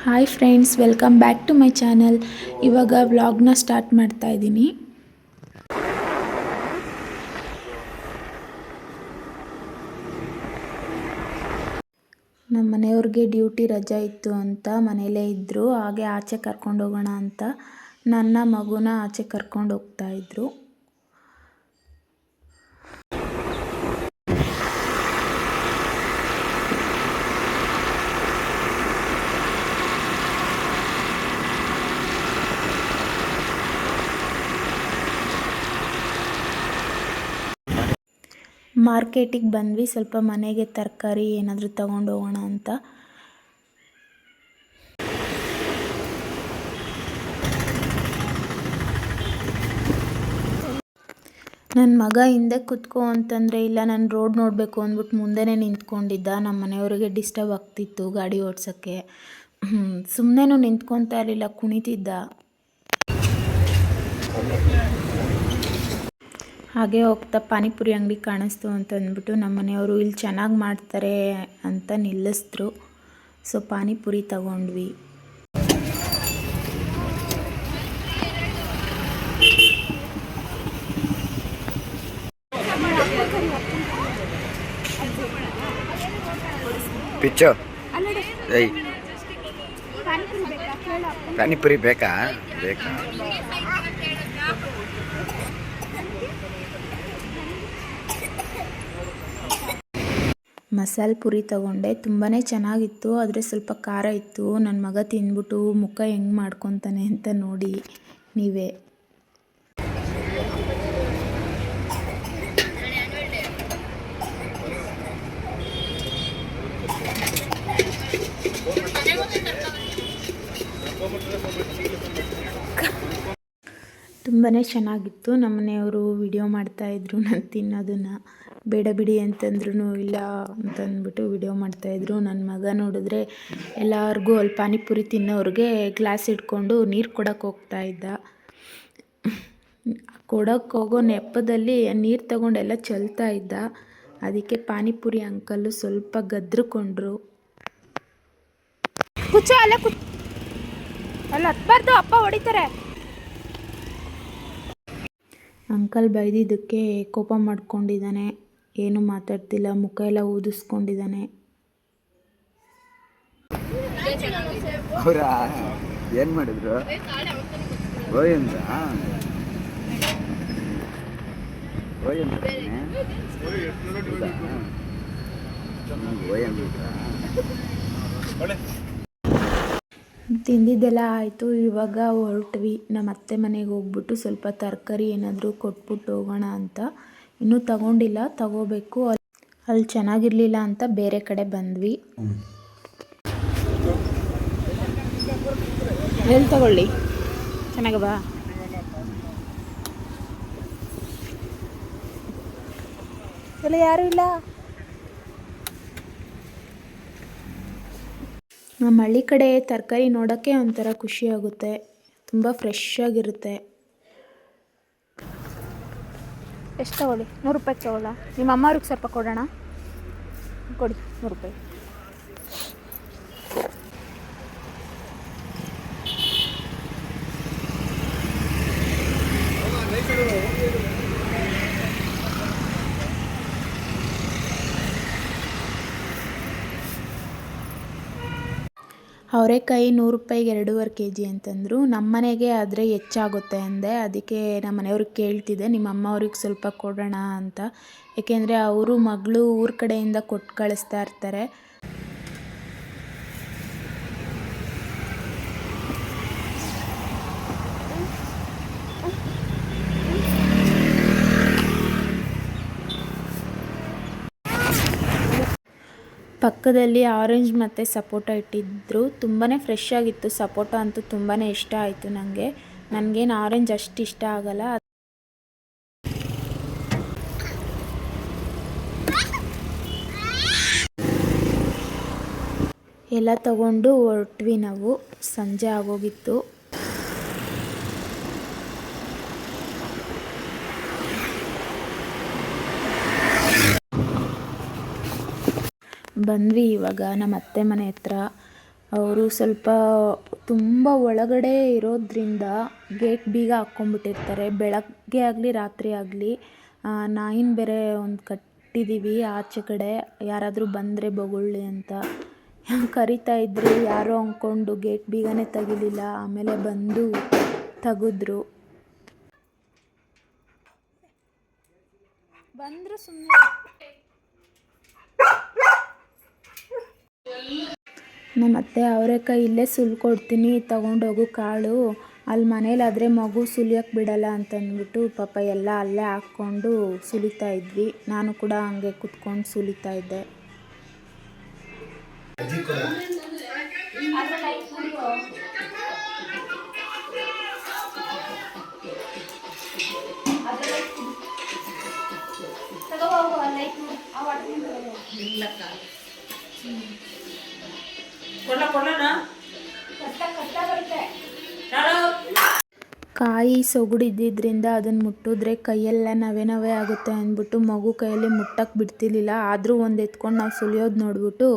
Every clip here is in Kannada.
Hi friends, welcome back to my channel. ಇವಾಗ ವ್ಲಾಗ್ನ ಸ್ಟಾರ್ಟ್ ಮಾಡ್ತಾ ಇದ್ದೀನಿ. ನಮ್ಮ ಮನೆಯವ್ರಿಗೆ ಡ್ಯೂಟಿ ರಜಾ ಇತ್ತು ಅಂತ ಮನೇಲೇ ಇದ್ದರು. ಹಾಗೆ ಆಚೆ ಕರ್ಕೊಂಡು ಹೋಗೋಣ ಅಂತ ನನ್ನ ಮಗುನ ಆಚೆ ಕರ್ಕೊಂಡು ಹೋಗ್ತಾ ಇದ್ರು. ಮಾರ್ಕೆಟಿಗೆ ಬಂದ್ವಿ. ಸ್ವಲ್ಪ ಮನೆಗೆ ತರಕಾರಿ ಏನಾದರೂ ತಗೊಂಡು ಹೋಗೋಣ ಅಂತ. ನನ್ನ ಮಗ ಹಿಂದೆ ಕುತ್ಕೋ ಅಂತಂದರೆ ಇಲ್ಲ, ನಾನು ರೋಡ್ ನೋಡಬೇಕು ಅಂದ್ಬಿಟ್ಟು ಮುಂದೆನೇ ನಿಂತ್ಕೊಂಡಿದ್ದ. ನಮ್ಮ ಮನೆಯವರಿಗೆ ಡಿಸ್ಟರ್ಬ್ ಆಗ್ತಿತ್ತು ಗಾಡಿ ಓಡ್ಸೋಕ್ಕೆ. ಸುಮ್ಮನೆನೂ ನಿಂತ್ಕೊತಾ ಇರಲಿಲ್ಲ, ಕುಣಿತಿದ್ದ. ಹಾಗೆ ಹೋಗ್ತಾ ಪಾನಿಪುರಿ ಅಂಗಡಿ ಕಾಣಿಸ್ತು ಅಂತ ಅಂದ್ಬಿಟ್ಟು ನಮ್ಮ ಮನೆಯವರು ಇಲ್ಲಿ ಚೆನ್ನಾಗಿ ಮಾಡ್ತಾರೆ ಅಂತ ನಿಲ್ಲಿಸಿದ್ರು. ಸೊ ಪಾನಿಪುರಿ ತಗೊಂಡ್ವಿ. ಪಿಚ್ಚು ಪಾನಿಪುರಿ ಬೇಕಾ? ಮಸಾಲೆ ಪುರಿ ತಗೊಂಡೆ. ತುಂಬಾ ಚೆನ್ನಾಗಿತ್ತು, ಆದರೆ ಸ್ವಲ್ಪ ಖಾರ ಇತ್ತು. ನನ್ನ ಮಗ ತಿಂದ್ಬಿಟ್ಟು ಮುಖ ಹೆಂಗೆ ಮಾಡ್ಕೊತಾನೆ ಅಂತ ನೋಡಿ ನೀವೇ. ತುಂಬಾ ಚೆನ್ನಾಗಿತ್ತು. ನಮ್ಮ ಮನೆಯವರು ವಿಡಿಯೋ ಮಾಡ್ತಾಯಿದ್ರು ನಾನು ತಿನ್ನೋದನ್ನು. ಬೇಡ ಬಿಡಿ ಅಂತಂದ್ರೂ ಇಲ್ಲ ಅಂತಂದ್ಬಿಟ್ಟು ವಿಡಿಯೋ ಮಾಡ್ತಾಯಿದ್ರು. ನನ್ನ ಮಗ ನೋಡಿದ್ರೆ ಎಲ್ಲರಿಗೂ ಅಲ್ಲಿ ಪಾನಿಪುರಿ ತಿನ್ನೋರಿಗೆ ಗ್ಲಾಸ್ ಇಟ್ಕೊಂಡು ನೀರು ಕೊಡೋಕ್ಕೆ ಹೋಗ್ತಾಯಿದ್ದ. ಕೊಡೋಕ್ಕೆ ಹೋಗೋ ನೆಪದಲ್ಲಿ ನೀರು ತಗೊಂಡೆಲ್ಲ ಚೆಲ್ತಾ ಇದ್ದ. ಅದಕ್ಕೆ ಪಾನಿಪುರಿ ಅಂಕಲ್ಲು ಸ್ವಲ್ಪ ಗದ್ರುಕೊಂಡ್ರು. ಕುಚ್ಚು ಅಲ್ಲ ಹತ್ಬಾರ್ದು, ಅಪ್ಪ ಹೊಡಿತಾರೆ. ಅಂಕಲ್ ಬೈದಿದ್ದಕ್ಕೆ ಕೋಪ ಮಾಡ್ಕೊಂಡಿದ್ದಾನೆ. ಏನು ಮಾತಾಡ್ತಿಲ್ಲ, ಮುಖ ಎಲ್ಲ ಊದಿಸ್ಕೊಂಡಿದ್ದಾನೆ. ಅವರ ಏನು ಮಾಡಿದ್ರು? ತಿಂದಿದ್ದೆಲ್ಲ ಆಯಿತು. ಇವಾಗ ಹೊರಟ್ವಿ. ನಮ್ಮ ಅತ್ತೆ ಮನೆಗೆ ಹೋಗ್ಬಿಟ್ಟು ಸ್ವಲ್ಪ ತರಕಾರಿ ಏನಾದರೂ ಕೊಟ್ಬಿಟ್ಟು ಹೋಗೋಣ ಅಂತ. ಇನ್ನೂ ತಗೊಂಡಿಲ್ಲ, ತಗೋಬೇಕು. ಅಲ್ಲಿ ಚೆನ್ನಾಗಿರಲಿಲ್ಲ ಅಂತ ಬೇರೆ ಕಡೆ ಬಂದ್ವಿ. ಎಲ್ಲಿ ತಗೊಳ್ಳಿ? ಚೆನ್ನಾಗವಾ? ಎಲ್ಲ ಯಾರೂ ಇಲ್ಲ. ನಮ್ಮ ಹಳ್ಳಿ ಕಡೆ ತರಕಾರಿ ನೋಡೋಕ್ಕೆ ಒಂಥರ ಖುಷಿಯಾಗುತ್ತೆ. ತುಂಬ ಫ್ರೆಶ್ ಆಗಿರುತ್ತೆ. ಎಷ್ಟು ತಗೊಳ್ಳಿ? 100 ರೂಪಾಯಿಗೆ ತಗೊಳ್ಳ? ನಿಮ್ಮ ಅಮ್ಮವ್ರಿಗೆ ಸ್ವಲ್ಪ ಕೊಡೋಣ. ಕೊಡಿ 100 ರೂಪಾಯಿ. ಅವರೆಕಾಯಿ 100 ರೂಪಾಯಿಗೆ 2.5 kg ಅಂತಂದರು. ನಮ್ಮ ಮನೆಗೆ ಆದರೆ ಹೆಚ್ಚಾಗುತ್ತೆ ಅಂದೆ. ಅದಕ್ಕೆ ನಮ್ಮ ಮನೆಯವ್ರಿಗೆ ಕೇಳ್ತಿದ್ದೆ, ನಿಮ್ಮ ಅಮ್ಮ ಅವ್ರಿಗೆ ಸ್ವಲ್ಪ ಕೊಡೋಣ ಅಂತ. ಏಕೆಂದರೆ ಅವರು ಮಗಳು ಊರ ಕಡೆಯಿಂದ ಕೊಟ್ಟು ಕಳಿಸ್ತಾ ಇರ್ತಾರೆ. ಪಕ್ಕದಲ್ಲಿ ಆರೆಂಜ್ ಮತ್ತು ಸಪೋಟ ಇಟ್ಟಿದ್ದರು. ತುಂಬಾ ಫ್ರೆಶ್ ಆಗಿತ್ತು. ಸಪೋಟ ಅಂತೂ ತುಂಬಾ ಇಷ್ಟ ಆಯಿತು ನನಗೆ. ನನಗೇನು ಆರೆಂಜ್ ಅಷ್ಟು ಇಷ್ಟ ಆಗಲ್ಲ. ಎಲ್ಲ ತಗೊಂಡು ಹೊರಟ್ವಿ ನಾವು. ಸಂಜೆ ಆಗೋಗಿತ್ತು. ಬಂದ್ವಿ ಇವಾಗ ನಮ್ಮ ಅತ್ತೆ ಮನೆ ಹತ್ರ. ಅವರು ಸ್ವಲ್ಪ ತುಂಬ ಒಳಗಡೆ ಇರೋದ್ರಿಂದ ಗೇಟ್ ಬೀಗ ಹಾಕ್ಕೊಂಬಿಟ್ಟಿರ್ತಾರೆ. ಬೆಳಗ್ಗೆ ಆಗಲಿ ರಾತ್ರಿ ಆಗಲಿ ನಾಯಿನ ಬೇರೆ ಒಂದು ಕಟ್ಟಿದ್ದೀವಿ ಆಚೆ ಕಡೆ, ಯಾರಾದರೂ ಬಂದರೆ ಬೊಗಳ್ಳಿ ಅಂತ. ಕರಿತಾ ಇದ್ರು, ಯಾರೋ ಅಂದ್ಕೊಂಡು ಗೇಟ್ ಬೀಗನೇ ತೆಗಿಲಿಲ್ಲ. ಆಮೇಲೆ ಬಂದು ತೆಗೆದ್ರು. ಬಂದರು ಸುಮ್ಮನೆ. ನಮ್ಮ ಅತ್ತೆ ಅವರೆಕಾಯಿ ಇಲ್ಲೇ ಸುಲ್ಕೊಡ್ತೀನಿ ತಗೊಂಡೋಗು ಕಾಳು, ಅಲ್ಲಿ ಮನೇಲಾದರೆ ಮಗು ಸುಲಿಯೋಕ್ಕೆ ಬಿಡಲ್ಲ ಅಂತಂದ್ಬಿಟ್ಟು ಪಾಪ ಎಲ್ಲ ಅಲ್ಲೇ ಹಾಕ್ಕೊಂಡು ಸುಲಿತಾ ಇದ್ವಿ. ನಾನು ಕೂಡ ಹಂಗೆ ಕುತ್ಕೊಂಡು ಸುಲಿತಾ ಇದ್ದೆ. ಕಾಯಿ ಸೊಗುಡಿದ್ದಿದ್ದರಿಂದ ಅದನ್ನು ಮುಟ್ಟಿದ್ರೆ ಕೈಯೆಲ್ಲ ನವೆ ಆಗುತ್ತೆ ಅಂದ್ಬಿಟ್ಟು ಮಗು ಕೈಯಲ್ಲಿ ಮುಟ್ಟಕ್ಕೆ ಬಿಡ್ತಿರ್ಲಿಲ್ಲ. ಆದರೂ ಒಂದು ಎತ್ಕೊಂಡು ನಾವು ಸುಲಿಯೋದು ನೋಡ್ಬಿಟ್ಟು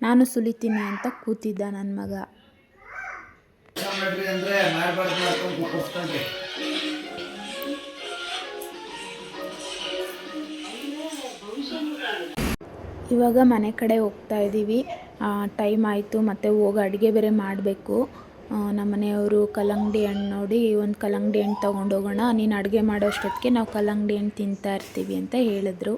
ನಾನು ಸುಲಿತೀನಿ ಅಂತ ಕೂತಿದ್ದ ನನ್ನ ಮಗ. ಇವಾಗ ಮನೆ ಕಡೆ ಹೋಗ್ತಾ ಇದ್ದೀವಿ. ಟೈಮ್ ಆಯಿತು, ಮತ್ತು ಹೋಗಿ ಅಡುಗೆ ಬೇರೆ ಮಾಡಬೇಕು. ನಮ್ಮ ಮನೆಯವರು ಕಲ್ಲಂಗಡಿ ಹಣ್ಣು ನೋಡಿ ಒಂದು ಕಲ್ಲಂಗಡಿ ಹಣ್ಣು ತೊಗೊಂಡೋಗೋಣ, ನೀನು ಅಡುಗೆ ಮಾಡೋ ಅಷ್ಟೊತ್ತಿಗೆ ನಾವು ಕಲ್ಲಂಗಡಿ ಹಣ್ಣು ತಿಂತಾ ಇರ್ತೀವಿ ಅಂತ ಹೇಳಿದ್ರು.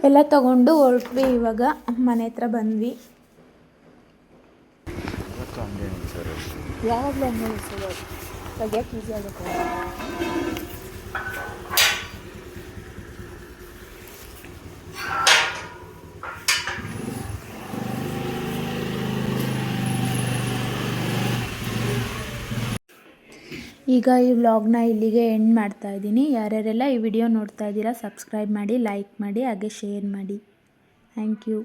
ಎಲ್ಲ ತಗೊಂಡು ಹೊರಟ್ವಿ. ಇವಾಗ ಮನೆ ಹತ್ರ ಬಂದ್ವಿ. ಯಾವಾಗಲೂ ಹಂಗೆ ಅನಿಸೋದು, ತೆಗಿಯೋಕೆ ಈಸಿ ಆಗುತ್ತೆ. ಈಗ ಈ ವ್ಲಾಗ್ನ ಇಲ್ಲಿಗೆ ಎಂಡ್ ಮಾಡ್ತಾ ಇದ್ದೀನಿ. ಯಾರ್ಯಾರೆಲ್ಲ ಈ ವಿಡಿಯೋ ನೋಡ್ತಾ ಇದ್ದೀರಾ ಸಬ್ಸ್ಕ್ರೈಬ್ ಮಾಡಿ, ಲೈಕ್ ಮಾಡಿ, ಹಾಗೆ ಶೇರ್ ಮಾಡಿ. Thank you.